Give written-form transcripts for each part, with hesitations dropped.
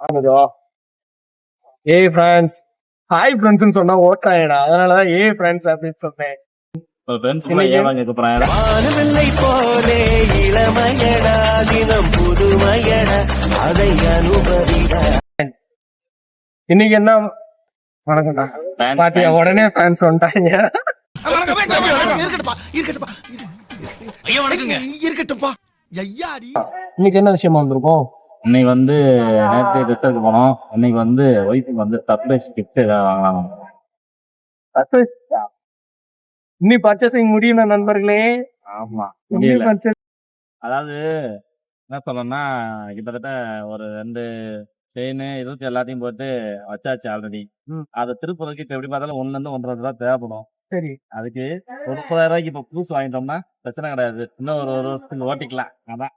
ஆனதோ ஏய் friends hi ஃப்ரெண்ட்ஸ்னு சொன்னா ஓட்டாயிடா, அதனாலதான் ஏய் ஃப்ரெண்ட்ஸ் அப்படின்னு சொன்னேன். வானவில்லை போலே இளமையடா தினம் புதுமையடா அதை அனுபவிட. இன்னைக்கு என்ன வணக்கம்டா பாத்தியா, உடனே ஃபேன்ஸ் வந்துட்டாங்க. இன்னைக்கு என்ன விஷயமா வந்திருக்கோம்? இன்னைக்கு வந்து நேற்று ரிசர்ச் போனோம். இன்னைக்கு வந்து ஒய்ஃபுக்கு வந்து சர்ப்ரைஸ் கிஃப்ட் ஏதாவது வாங்கலாம். இன்னும் பர்ச்சேசிங் முடியல நண்பர்களே. ஆமா முடியல. அதாவது என்ன சொல்லணும்னா கிட்டத்தட்ட ஒரு 2 செயின் இருபத்தி எல்லாத்தையும் போட்டு வச்சாச்சு ஆல்ரெடி. அதை திருப்பதிக்கு இப்ப எப்படி பார்த்தாலும் 1 to 1.5 ரூபா தேவைப்படும். சரி, அதுக்கு ஒரு 30,000 ரூபாய்க்கு இப்ப புதுசு வாங்கிட்டோம்னா பிரச்சனை கிடையாது. இன்னும் ஒரு வருஷத்துக்கு ஓட்டிக்கலாம். அதான்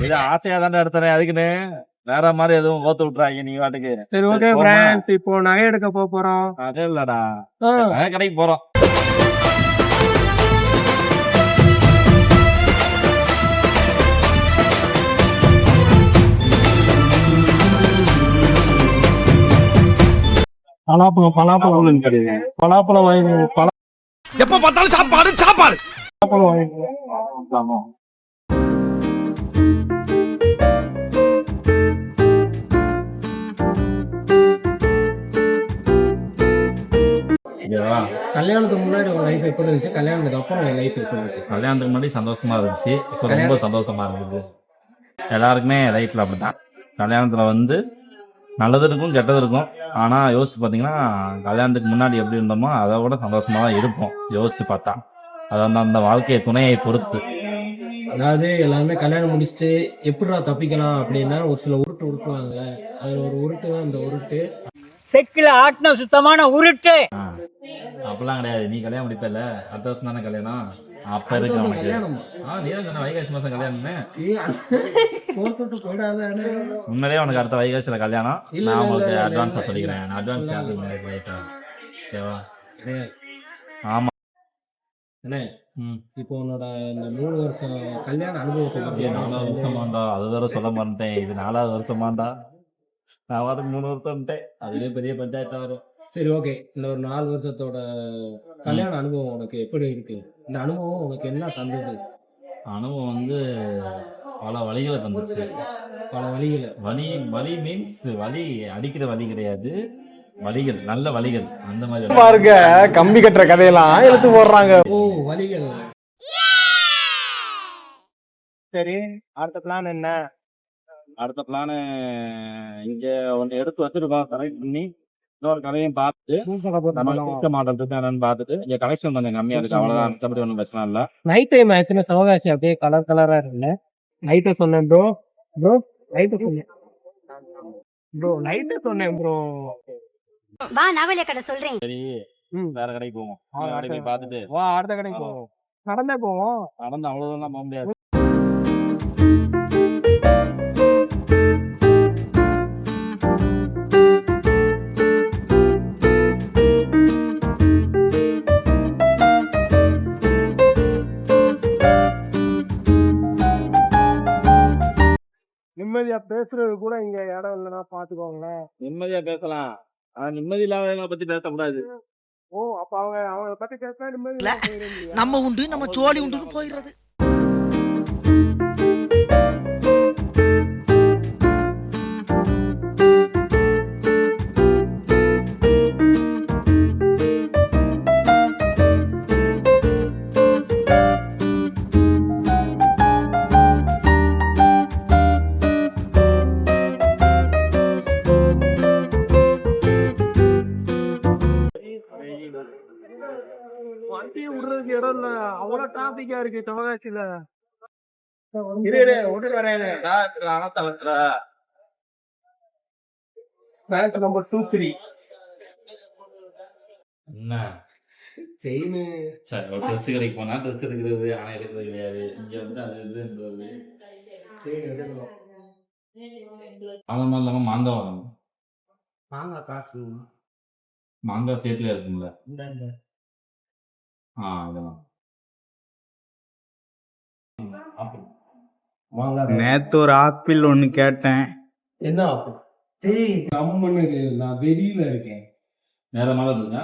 இது ஆசையா தானே எடுத்தேன். அதுக்குன்னு வேற மாதிரி எதுவும் ஓத்து விட்டுறாங்க நீங்க வாட்டுக்கு. சரி ஓகே ஃப்ரெண்ட்ஸ், இப்போ நகை எடுக்க போறோம். அதே இல்லடா, நகை கடைக்கு போறோம். பலாப்பழம் கிடையாது. பலாப்பழம் வாங்கி எப்ப பார்த்தாலும் சாப்பாடு சாப்பாடு. பலாப்பழம் வாங்கி கல்யாணத்துக்கு முன்னாடி உங்க லைஃப் எப்படி இருந்துச்சு, கல்யாணத்துக்கு அப்புறம் உங்க லைஃப் எப்படி இருக்கு? கல்யாணத்துக்கு முன்னாடி சந்தோஷமா இருந்துச்சு, இப்போ ரொம்ப சந்தோஷமா இருக்குது. எல்லாருக்குமே லைஃப்ல அப்படித்தான். கல்யாணத்துல வந்து நல்லது இருக்கும் கெட்டது இருக்கும். ஆனா யோசிச்சு பாத்தீங்கன்னா கல்யாணத்துக்கு முன்னாடி எப்படி இருந்தோமோ அதை விட சந்தோஷமா தான் இருப்போம் யோசிச்சு பார்த்தா. அது வந்து அந்த வாழ்க்கையை துணையை பொறுத்து. அதாவது எல்லாருமே கல்யாணம் முடிச்சுட்டு எப்படிடா தப்பிக்கலாம் அப்படின்னா ஒரு சில உருட்டு உருட்டுவாங்க. அதுல ஒரு உருட்டு தான் அந்த உருட்டு. செக்கில ஆட்டின சுத்தமான உருட்டு. அப்படிலாம் கிடையாது. நீ கல்யாணம் முடிப்பல, அடுத்த வருஷம் தானே கல்யாணம். அப்ப இருக்கு உனக்கு. நீ தான் வைகாசி மாசம் கல்யாணம்னு முன்னாடியே உனக்கு அடுத்த வைகாசியில கல்யாணம். நான் உங்களுக்கு அட்வான்ஸா சொல்லிக்கிறேன். அட்வான்ஸ் ஓகேவா? ஆமா. இப்போ உன்னோட இந்த 3 வருஷம் கல்யாண அனுபவத்தை 4 வருஷமாண்டா, அது வேற சொல்ல மாட்டேன். இது 4வது வருஷமாண்டா. நான் வாரத்துக்கு 3 வருஷம்ட்டேன். அதுவே பெரிய பஞ்சாயத்தா வரும். சரி ஓகே, இந்த ஒரு 4 வருஷத்தோட கல்யாண அனுபவம் உனக்கு எப்படி இருக்கு? இந்த அனுபவம் உனக்கு என்ன தந்தது? அனுபவம் வந்து பல வழிகளை தந்துச்சு. பல வழிகளை. வலி மீன்ஸ் வலி அடிக்கிற வலி கிடையாது, வலிகள், நல்ல வலிகள். அந்த மாதிரி பாருங்க, கம்பி கட்டுற கதையெல்லாம் எடுத்து போடுறாங்க. ஓ, வலிகள். சரி, அடுத்த பிளான் என்ன? அடுத்த பிளானு இங்க ஒன்று எடுத்து வச்சிருக்கோம். செலக்ட் பண்ணி இன்னொரு கடையும் பார்த்துட்டு நம்ம மாடல் இருக்கு என்னன்னு பார்த்துட்டு இங்க கலெக்ஷன் கொஞ்சம் கம்மியா இருக்கு, அவ்வளவுதான். மற்றபடி ஒன்றும் பிரச்சனை இல்லை. நைட் டைம் ஆச்சுன்னா சிவகாசி அப்படியே கலர் கலரா இருக்குல்ல. நைட்டை சொன்னேன் ப்ரோ. நைட்டை சொன்னேன் ப்ரோ. வா நவலிய கடை சொல்றேன். சரி, வேற கடைக்கு போவோம். கடைக்கு போய் பார்த்துட்டு வா, அடுத்த கடைக்கு போவோம். நடந்தே போவோம். நடந்து அவ்வளவுதான் போக முடியாது. நிம்மதியா பேசுறது கூட இங்க இடம் இல்லைன்னா பாத்துக்கோங்களேன். நிம்மதியா பேசலாம், ஆனா நிம்மதி இல்லாதவங்களை பத்தி பேசக்கூடாது. ஓ, அப்ப அவங்க பத்தி பேசினா நிம்மதி. நம்ம உண்டு நம்ம சோழி உண்டுன்னு போயிடுறது. வண்டியை விடுறதுக்கு இடம் இல்ல, அவ்வளவு டிராபிக்கா இருக்கு சிவகாசியில. நம்பர் 2-3 என்ன செயின். சரி, ஒரு ட்ரெஸ் கடைக்கு போனா ட்ரெஸ் எடுக்கிறது, ஆனா எடுக்கிறது கிடையாது. இங்க வந்து அது இதுன்றது அது மாதிரி இல்லாம மாங்காய் வரணும். மாங்காய் காசு. மாங்காய் சேர்த்துல இருக்கும்ல. இந்த இதெல்லாம் மாங்காய் நேத்து ஒரு ஆப்பிள் ஒண்ணு கேட்டேன். என்ன ஆப்பிள்? டேய் கம்முன்னு இரு, நான் வெளியில இருக்கேன். வேற மாதிரி இருக்குங்க.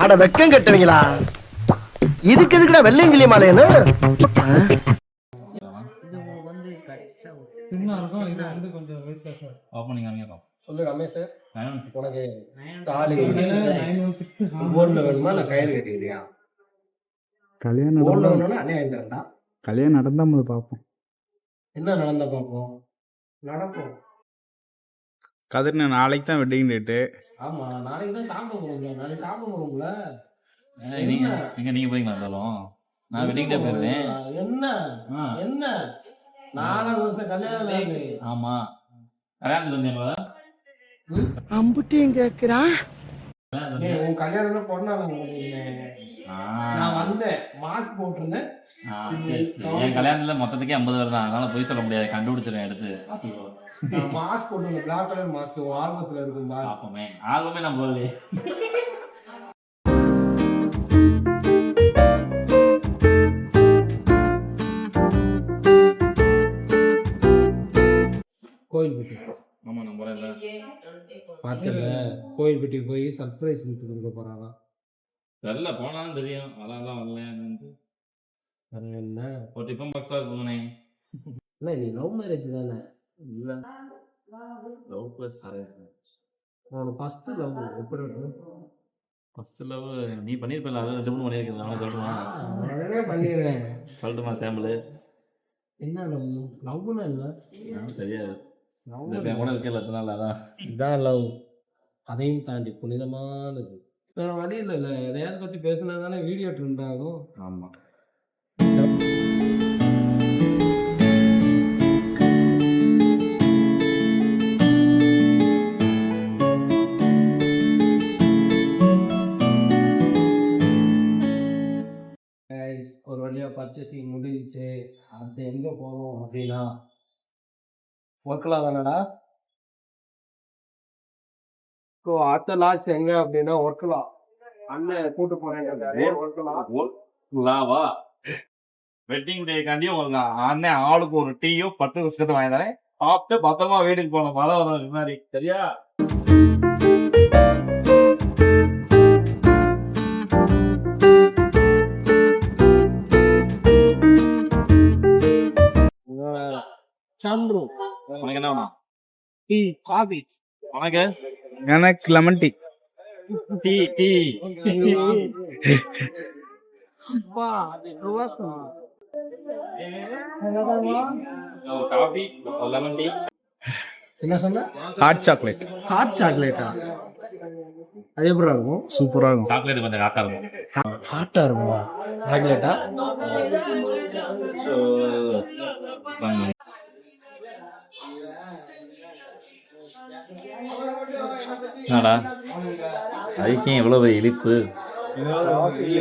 அட வெக்கம் கட்டுவீங்களா? இதுக்கு எதுக்குடா வெள்ளையங்கிலி மாலையன்னு? ஓப்பனிங் அமைக்கும். சொல்லு ரமேஷ், உனக்கு தாலி கோல்ட்ல வேணுமா நான் கயிறு கட்டிக்கிறியா? கல்யாணம் கோல்ட்ல நடந்தா வேணும்னா அண்ணன் தரண்டா. கல்யாணம் நடந்தா போது பார்ப்போம். என்ன நடந்தா பார்ப்போம்? நடப்போம். கதிர்னு நாளைக்கு தான் வெட்டிங் டேட்டு. ஆமா, நாளைக்கு தான் சாப்பிட போறோம்ல. நாளைக்கு சாப்பிட போறோம்ல. நீங்க போறீங்களா இருந்தாலும் நான் வெட்டிக்கிட்டே போயிருவேன். என்ன என்ன 4 வருஷம் கல்யாணம் ஆகுது. ஆமா, கல்யாணத்துக்கு வந்தீங்களா? அம்புட்டியும் கேக்குறான். உன் கல்யாணம் பொண்ணாங்க. நான் வந்தேன், மாஸ்க் போட்டிருந்தேன். சரி சரி. என் கல்யாணத்துல மொத்தத்துக்கே 50 பேர் தான், அதனால போய் சொல்ல முடியாது, கண்டுபிடிச்சிருவேன் எடுத்து. மாஸ்க் போட்டிருந்தேன், பிளாக் கலர் மாஸ்க். ஆல்பத்துல இருக்கும் பா. ஆல்பமே ஆல்பமே நான் போகலையே. கோயில்பட்டி. ஆமா, நான் போறேன்ல. பார்த்தல கோயில்பட்டிக்கு போய் சர்ப்ரைஸ் கொடுக்க போறாங்க. வரல, போனாலும் தெரியும். அதெல்லாம் வரல. என்ன ஒரு டிஃபன் பாக்ஸா இருக்குங்கண்ணே. என்ன நீ லவ் மேரேஜ் தானே? இல்ல, லவ் ப்ளஸ் உனக்கு ஃபர்ஸ்ட் லவ் எப்படி இருக்கும்? ஃபர்ஸ்ட் லவ் நீ பண்ணிருப்பல, அதை 2 3 பண்ணிருக்கேன். நான் சொல்லுமா? உடனே பண்ணிடுறேன். சொல்லட்டுமா சாம்பிள்? என்ன லவ்? லவ்னா என்ன? தெரியாது. கூட இருக்கல எத்தனால. அதான் இதான் லவ். அதையும் தாண்டி புனிதமானது. வேற வழி இல்ல. எதையாவது பத்தி பேசினா தானே வீடியோ ட்ரெண்ட் ஆகும். ஆமா. ஒரு வழியா பர்ச்சேசிங் முடிஞ்சிச்சு. அடுத்து எங்க போவோம் அப்படின்னா ஒர்க்கலாம் தானடா. ஸோ அடுத்த லாட்ச் எங்க அப்படின்னா ஒர்க்கலாம். அண்ணன் கூட்டு போறேன். வெட்டிங் டேக்காண்டி உங்க அண்ணன் ஆளுக்கு ஒரு டீயும் 10 பிஸ்கட்டும் வாங்கி தரேன். சாப்பிட்டு பத்திரமா வீட்டுக்கு போன மழை வரும் மாதிரி. சரியா? சந்துரு, உனக்கு என்ன வேணும்? Tea, coffee. உனக்கு? எனக்கு lemon tea. Tea tea coffee, lemon tea. என்ன சொன்ன? Hot chocolate. ஹாட் சாக்லேட்டா? அது எப்படி இருக்கும்? சூப்பரா இருக்கும். சாக்லேட் கொஞ்சம் ஹாட்டா இருக்கும். ஹாட்டா இருக்குமா சாக்லேட்டா? என்னடா அதுக்கே எவ்வளவு இழிப்பு?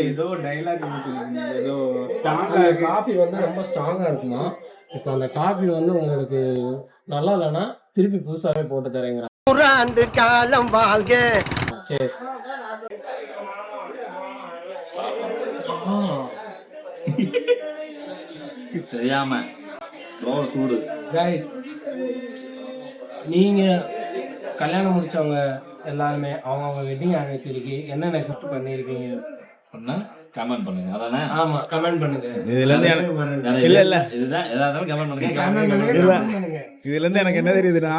ஏதோ டைலாக் ஏதோ காபி வந்து ரொம்ப ஸ்ட்ராங்கா இருக்குமா? இப்போ அந்த காபி வந்து உங்களுக்கு நல்லா இல்லைன்னா திருப்பி புதுசாவே போட்டு தரேங்க. 100 ஆண்டு காலம் வாழ்க. சரி. தெரியாம சூடு. Guys, நீங்க கல்யாணம் முடிச்சவங்க எல்லாருமே அவங்க வெட்டிங் ஆனிவர்சரிக்கு என்னென்ன கிஃப்ட் பண்ணிருக்கீங்க கமெண்ட் பண்ணுங்க. அதானே? ஆமா, கமெண்ட் பண்ணுங்க. இதுல இருந்து எனக்கு இல்ல இல்ல இதுதான் ஏதாவது கமெண்ட் பண்ணுங்க. கமெண்ட் பண்ணுங்க. இதுல இருந்து எனக்கு என்ன தெரியுதுன்னா,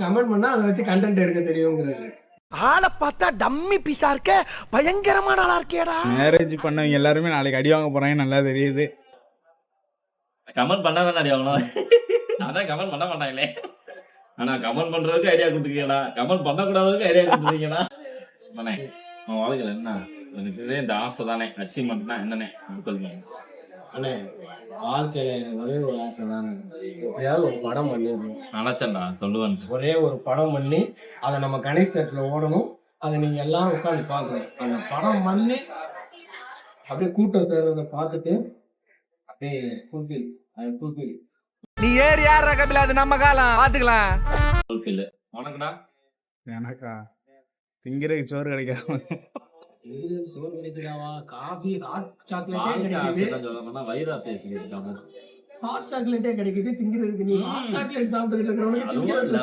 கமெண்ட் பண்ணா அதை வச்சு கண்டென்ட் எடுக்க தெரியுங்கிறது. ஆளை பார்த்தா டம்மி பீஸா இருக்க, பயங்கரமான ஆளா இருக்கேடா. மேரேஜ் பண்ணவங்க எல்லாருமே நாளைக்கு அடி வாங்க போறாங்க, நல்லா தெரியுது. கமெண்ட் பண்ணாதான் அடி வாங்கணும். அதான் கமெண்ட் பண்ண மாட்டாங்களே. ஆனா கமெண்ட் பண்றதுக்கு ஐடியா கொடுத்துருக்கீங்களா? கமெண்ட் பண்ணக்கூடாததுக்கு ஐடியா கொடுத்துருக்கீங்களா? உன் வாழ்க்கையில் என்ன எனக்கு இந்த ஆசை தானே, அச்சீவ்மெண்ட்னா என்னன்னே சொல்லுங்க. அண்ணே, வாழ்க்கையில ஒரே ஒரு ஆசை தானே, எப்படியாவது ஒரு படம் பண்ணிடணும். நினைச்சேன்டா சொல்லுவேன். ஒரே ஒரு படம் பண்ணி அதை நம்ம கணேஷ் தேட்டர்ல ஓடணும். அதை நீங்க எல்லாம் உட்காந்து பார்க்கணும். அந்த படம் பண்ணி அப்படியே கூட்டம் தேர்றதை பார்த்துட்டு அப்படியே ஃபுல்ஃபில். நீ ஏறி யார் ரகபில, அது நம்ம காலம் பாத்துக்கலாம். உனக்குடா? எனக்கா திங்கிறதுக்கு சோறு கிடைக்காம இது சோறு கிடைக்குதாவா? காஃபி ஹாட் சாக்லேட்டே கிடைக்குது. ஹாட் சாக்லேட்டே கிடைக்குது திங்கிறதுக்கு. நீ ஹாட் சாக்லேட் சாப்பிட்டுட்டு இருக்கிறவனுக்கு திங்கிறதுக்கு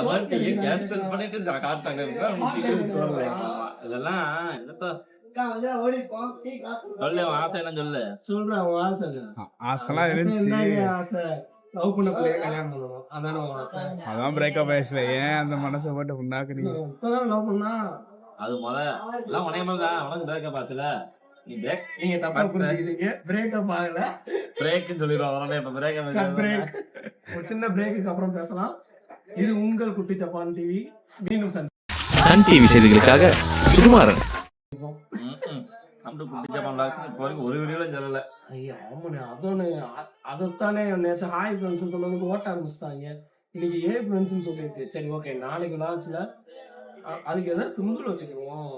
சோறு சொல்றேன் அவன் ஆசை. ஆசைலாம் இருந்துச்சு. என்னங்க ஆசை? லவ் பண்ண பிள்ளைய கல்யாணம் பண்ணணும் அதானே உன் ஆசை? அதான் பிரேக்கப் ஆயிடுச்சுல. ஏன் அந்த மனசை போட்டு புண்ணாக்குறீங்க? இப்பதான் லவ் பண்ணா அது எல்லாம் உனக்கு மேலதான் உனக்கு பிரேக்கப் ஆச்சுல. நீ பிரேக் நீங்க தப்பா புரிஞ்சுக்கிட்டீங்க. பிரேக்கப் ஆகல, பிரேக்னு சொல்லிடுவோம். உடனே இப்ப பிரேக்கப் பிரேக். ஒரு சின்ன பிரேக்குக்கு அப்புறம் பேசலாம். இது உங்கள் குட்டி ஜப்பான் டிவி. மீண்டும் சன் டிவி செய்திகளுக்காக சுகுமாரன். நம்ம குட்டி ஜப்பான் vlogs இப்போ வரைக்கும் ஒரு வீடியோல சொல்லல. ஐயா ஆமாண்ணே, அதைத்தானே நேற்று ஹாய் ஃப்ரெண்ட்ஸ் சொன்னதுக்கு ஓட்ட ஆரம்பிச்சிட்டாங்க. இன்னைக்கு ஏ ஃப்ரெண்ட்ஸ்னு சொல்லியிருக்கு. சரி ஓகே, நாளைக்கு லான்ச்ல அதுக்கு ஏதாவது சிம்பிள் வச்சுக்கிடுவோம்.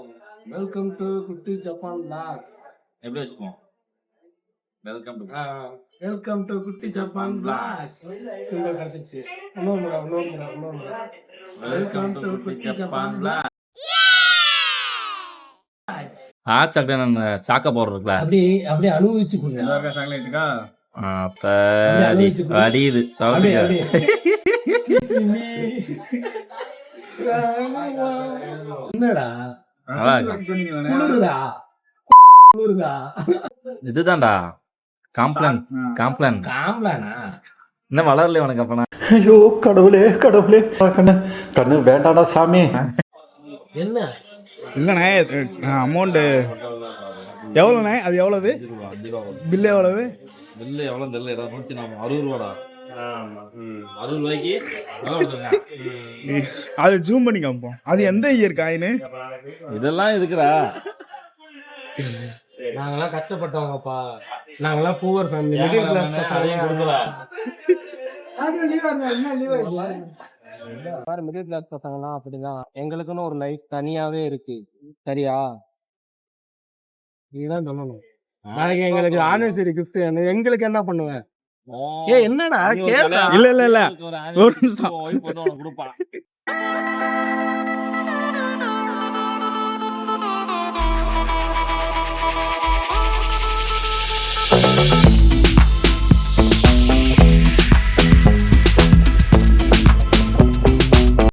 வெல்கம் டு குட்டி ஜப்பான் vlogs. எப்படி வச்சுக்குவோம்? வெல்கம் டு வெல்கம் டு குட்டி ஜப்பான் vlogs. சிம்பிள் கிடைச்சிச்சு. இன்னொரு முறை. வெல்கம் டு குட்டி ஜப்பான் vlogs. ஹாட் சாக்லேட் அந்த சாக்க பவுடர் இருக்குல்ல, அப்படியே அனுபவிச்சு கொடுங்க. சாக்லேட்டுக்கா அப்ப அடியுது என்னடா குளிருதா? இதுதான்டா காம்ப்ளான். காம்லானா? இன்னும் வளரல உனக்கு. அப்பனா ஐயோ கடவுளே கண்ணு வேண்டாடா சாமி. என்ன இல்லைண்ணே, அமௌண்ட்டு எவ்வளோண்ணே? அது எவ்வளவு பில்லு? எவ்வளவு பில்லு? எவ்வளவு தெரியல. 160 ரூபாடா. 60 ரூபாய்க்கு அது ஜூம் பண்ணி காமிப்போம். அது எந்த இயர் காயின்னு? இதெல்லாம் இருக்குடா. நாங்கெல்லாம் கஷ்டப்பட்டவங்கப்பா. நாங்கெல்லாம் பூவர் ஃபேமிலி. மிடில் கிளாஸ் பசங்கலாம் அப்படிதான். எங்களுக்குன்னு ஒரு லைஃப் தனியாவே இருக்கு. சரியா? நீதான் சொல்லணும். நாளைக்கு எங்களுக்கு ஆனிவர்சரி கிஃப்ட் எங்களுக்கு என்ன பண்ணுவேன்? என்னடா இல்ல ஒரு நிமிஷம்.